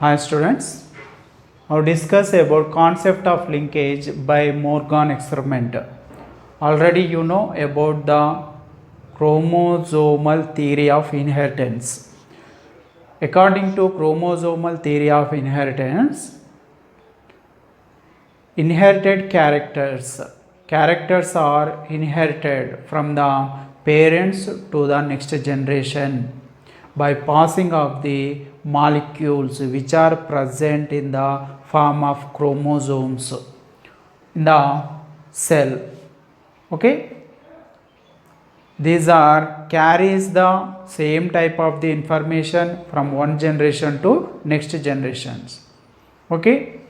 Hi students, I'll discuss about concept of linkage by Morgan experiment. Already you know about the chromosomal theory of inheritance. According to chromosomal theory of inheritance, inherited characters are inherited from the parents to the next generation by passing of the molecules which are present in the form of chromosomes in the cell. Okay, these are carries the same type of the information from one generation to next generations. Okay,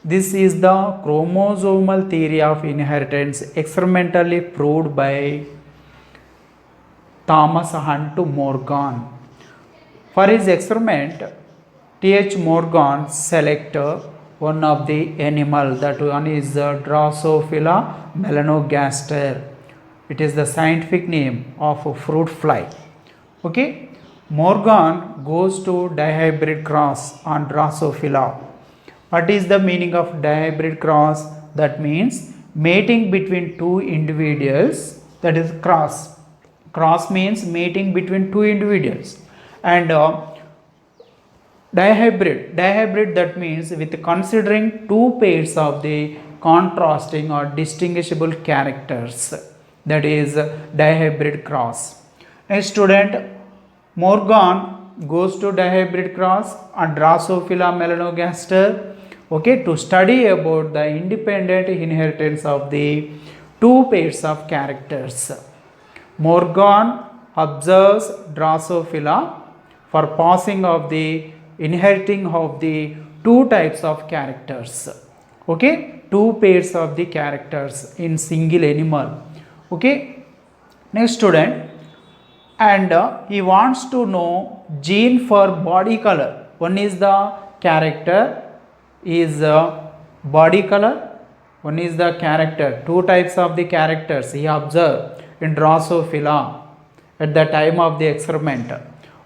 this is the chromosomal theory of inheritance experimentally proved by Thomas Hunt Morgan. For his experiment, T.H. Morgan selected one of the animal, that one is Drosophila melanogaster. It is the scientific name of a fruit fly. Okay, Morgan goes to dihybrid cross on Drosophila. What is the meaning of dihybrid cross? That means mating between two individuals, that is cross. Cross means mating between two individuals. And dihybrid that means with considering two pairs of the contrasting or distinguishable characters, that is dihybrid cross. A student Morgan goes to dihybrid cross and Drosophila melanogaster, okay, to study about the independent inheritance of the two pairs of characters. Morgan observes Drosophila for passing of the inheriting of the two types of characters. Okay, two pairs of the characters in single animal. Okay, next student, and he wants to know gene for body color. One is the character is body color, one is the character. Two types of the characters he observed in Drosophila at the time of the experiment.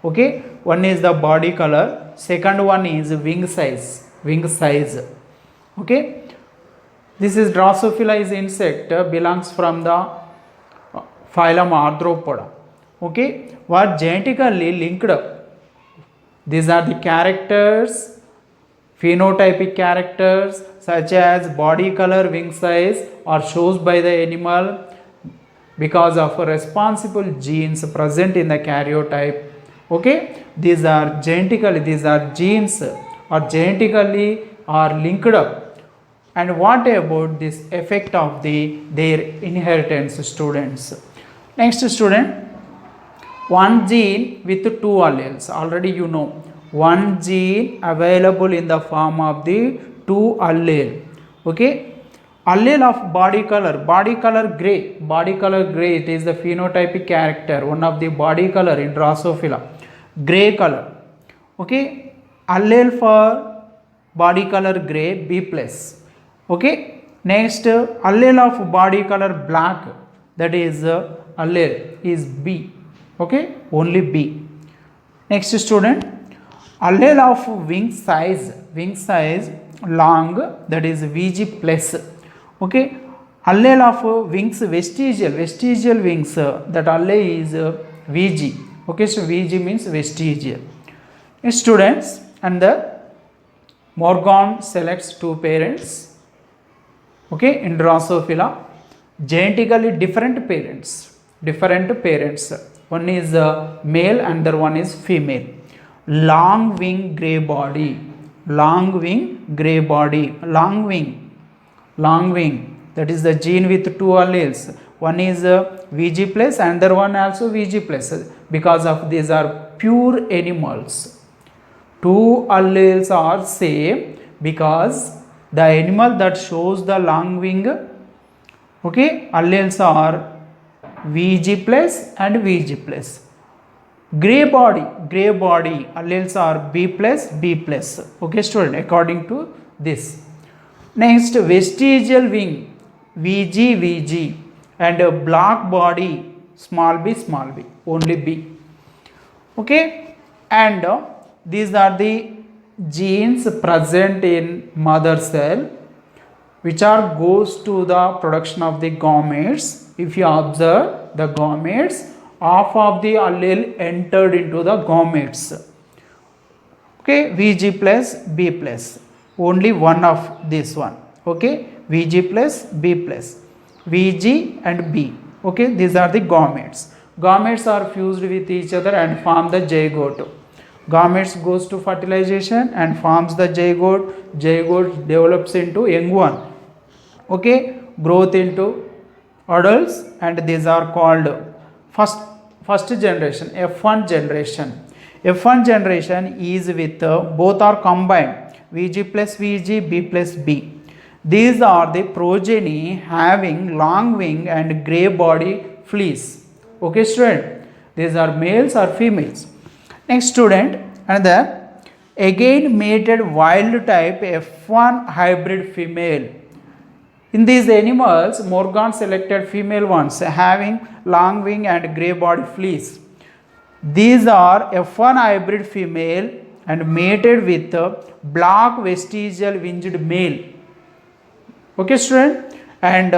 Okay, one is the body color, second one is wing size. Okay, this is Drosophila is insect, belongs from the phylum Arthropoda. Okay, what genetically linked up. These are the characters, phenotypic characters such as body color, wing size are shown by the animal because of responsible genes present in the karyotype. Okay, these are genes or genetically are linked up. And what about this effect of their inheritance, students? Next student, one gene with two alleles. Already you know, one gene available in the form of the two allele. Okay, allele of body color gray, it is the phenotypic character, one of the body color in Drosophila, gray color. Okay, allele for body color gray, B plus. Okay, next allele of body color black, that is allele is B. Okay, only B. Next student, allele of wing size long, that is VG plus. Okay, allele of wings vestigial wings, that allele is VG. Okay, so VG means vestigial. Students, and the Morgan selects two parents, okay, in Drosophila, genetically different parents. One is male, and the one is female. Long wing, gray body, long wing, that is the gene with two alleles. One is VG plus, and the one also VG plus, because of these are pure animals. Two alleles are same because the animal that shows the long wing, okay, alleles are VG plus and VG plus. Gray body alleles are B plus. Okay, student, according to this. Next, vestigial wing, VG, and black body, small b, only B. Okay, and these are the genes present in mother cell which are goes to the production of the gametes. If you observe the gametes, half of the allele entered into the gametes. Okay, Vg plus B plus, only one of this one. Okay, Vg plus B plus, Vg and B. Okay, these are the gametes. Gametes are fused with each other and form the zygote. Gametes goes to fertilization and forms the zygote. Zygote develops into young one. Okay, growth into adults, and these are called first generation, F1 generation. F1 generation is with both are combined, Vg plus Vg, B plus B. These are the progeny having long wing and grey body fleece. Okay student, these are males or females. Next student, another again mated wild type F1 hybrid female. In these animals, Morgan selected female ones having long wing and grey body fleece. These are F1 hybrid female and mated with black vestigial winged male. Okay student, and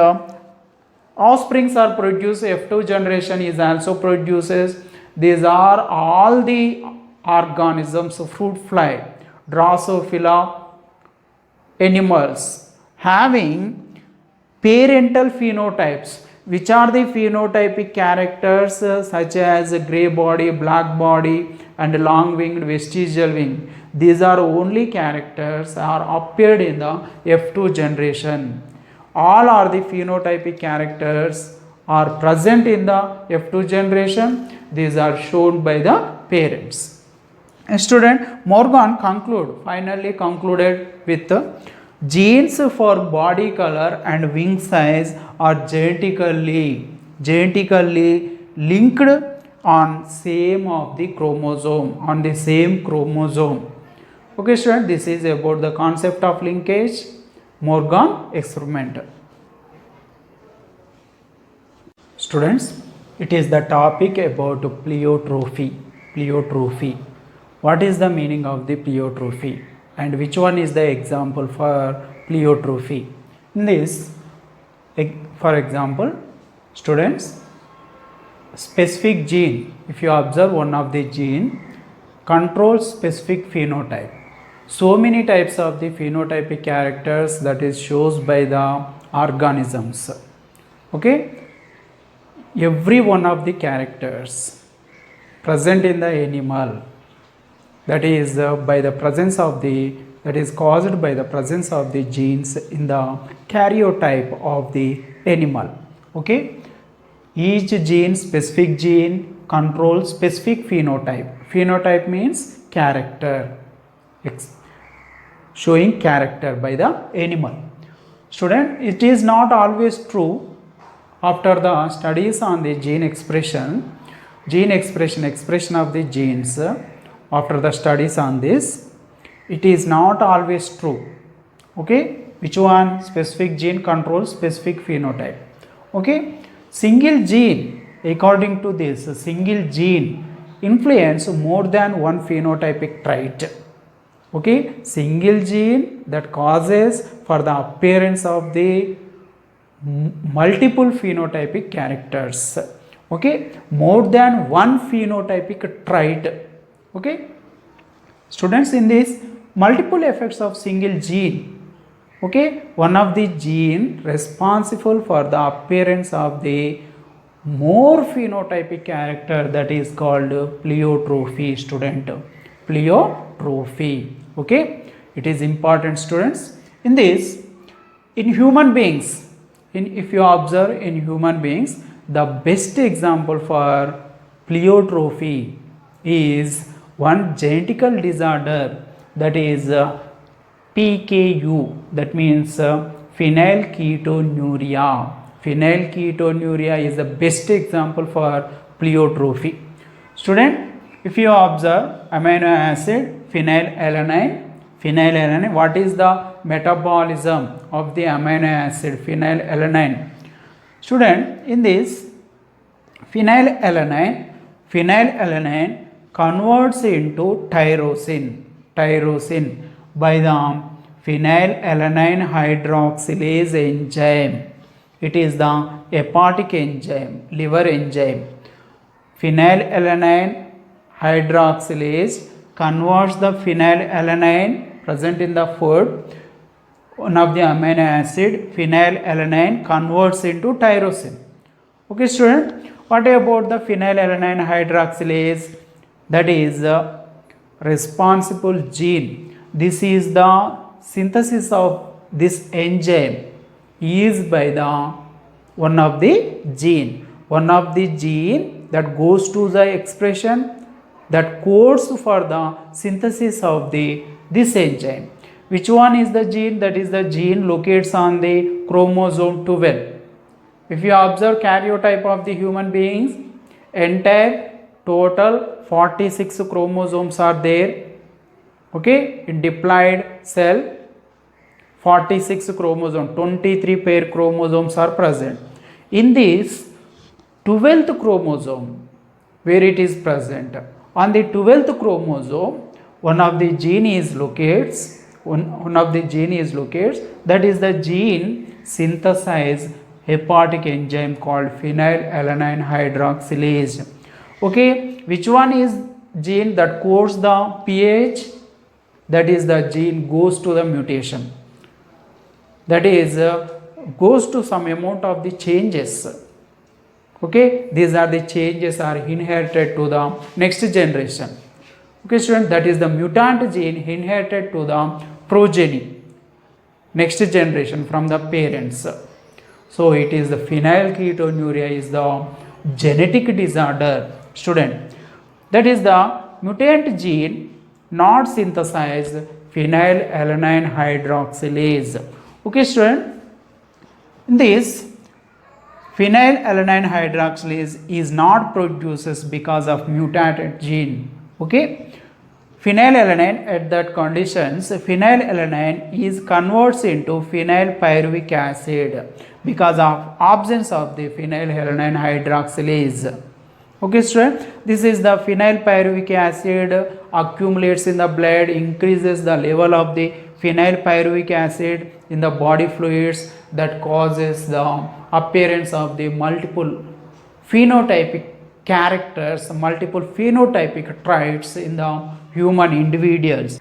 offsprings are produced. F2 generation is also produces. These are all the organisms, fruit fly, Drosophila animals having parental phenotypes. Which are the phenotypic characters such as grey body, black body and long winged vestigial wing. These are only characters are appeared in the F2 generation. All are the phenotypic characters are present in the F2 generation. These are shown by the parents. A student, Morgan finally concluded with genes for body color and wing size are genetically linked on same of the chromosome, on the same chromosome. Okay student, this is about the concept of linkage, Morgan experiment. Students, it is the topic about pleiotropy. What is the meaning of the pleiotropy and which one is the example for pleiotropy? In this, for example, students, specific gene, if you observe one of the gene controls specific phenotype. So many types of the phenotypic characters that is shows by the organisms. Okay, every one of the characters present in the animal, that is by the presence of the, that is caused by the presence of the genes in the karyotype of the animal. Okay, each gene, specific gene controls specific phenotype. Phenotype means character, showing character by the animal. Student, it is not always true. After the studies on the gene expression of the genes, after the studies on this, it is not always true. Okay, which one? Specific gene controls specific phenotype. Okay, single gene, according to this, single gene influence more than one phenotypic trait. Okay, single gene that causes for the appearance of the multiple phenotypic characters. Okay, more than one phenotypic trait. Okay, students, in this multiple effects of single gene. Okay, one of the gene responsible for the appearance of the more phenotypic character, that is called pleiotropy. Student, pleiotropy. Okay, it is important students. In this, in human beings, if you observe in human beings, the best example for pleiotropy is one genetical disorder, that is PKU, that means phenylketonuria. Phenylketonuria is the best example for pleiotropy. Student, if you observe amino acid phenylalanine, what is the metabolism of the amino acid phenylalanine? Student, in this phenylalanine converts into tyrosine. tyrosine by the phenylalanine hydroxylase enzyme. It is the hepatic enzyme, liver enzyme. Phenylalanine hydroxylase converts the phenylalanine present in the food, one of the amino acid phenylalanine converts into tyrosine. Okay student, what about the phenylalanine hydroxylase? That is a responsible gene. This is the synthesis of this enzyme is by the one of the gene that goes to the expression that codes for the synthesis of this enzyme. Which one is the gene? That is the gene locates on the chromosome 12. If you observe karyotype of the human beings, entire total 46 chromosomes are there. Okay, in diploid cell 46 chromosomes, 23 pair chromosomes are present. In this 12th chromosome, where it is present, on the 12th chromosome, one of the gene is locates, that is the gene synthesize hepatic enzyme called phenylalanine hydroxylase. Okay, which one is gene that codes the pH? That is the gene goes to the mutation, that is goes to some amount of the changes. Okay, these are the changes are inherited to the next generation. Okay student, that is the mutant gene inherited to the progeny, next generation from the parents. So it is the phenylketonuria is the genetic disorder student. That is the mutant gene not synthesize phenylalanine hydroxylase. Okay student, in this phenylalanine hydroxylase is not produced because of mutated gene. Okay, phenylalanine at that conditions, phenylalanine is converts into phenylpyruvic acid because of absence of the phenylalanine hydroxylase. Okay student, this is the phenylpyruvic acid accumulates in the blood, increases the level of the phenylpyruvic acid in the body fluids, that causes the appearance of the multiple phenotypic characters, multiple phenotypic traits in the human individuals.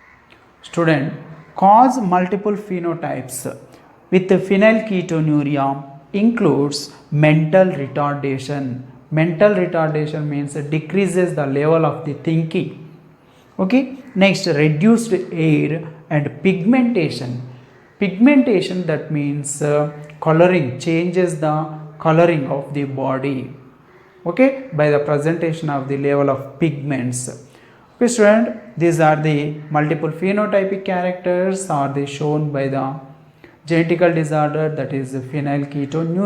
Student, cause multiple phenotypes with the phenylketonuria includes mental retardation. Mental retardation means it decreases the level of the thinking. Okay, next reduced hair and pigmentation. Pigmentation, that means coloring, changes the coloring of the body. Okay, by the presentation of the level of pigments. Okay student, these are the multiple phenotypic characters are they shown by the genetical disorder, that is phenylketonuria.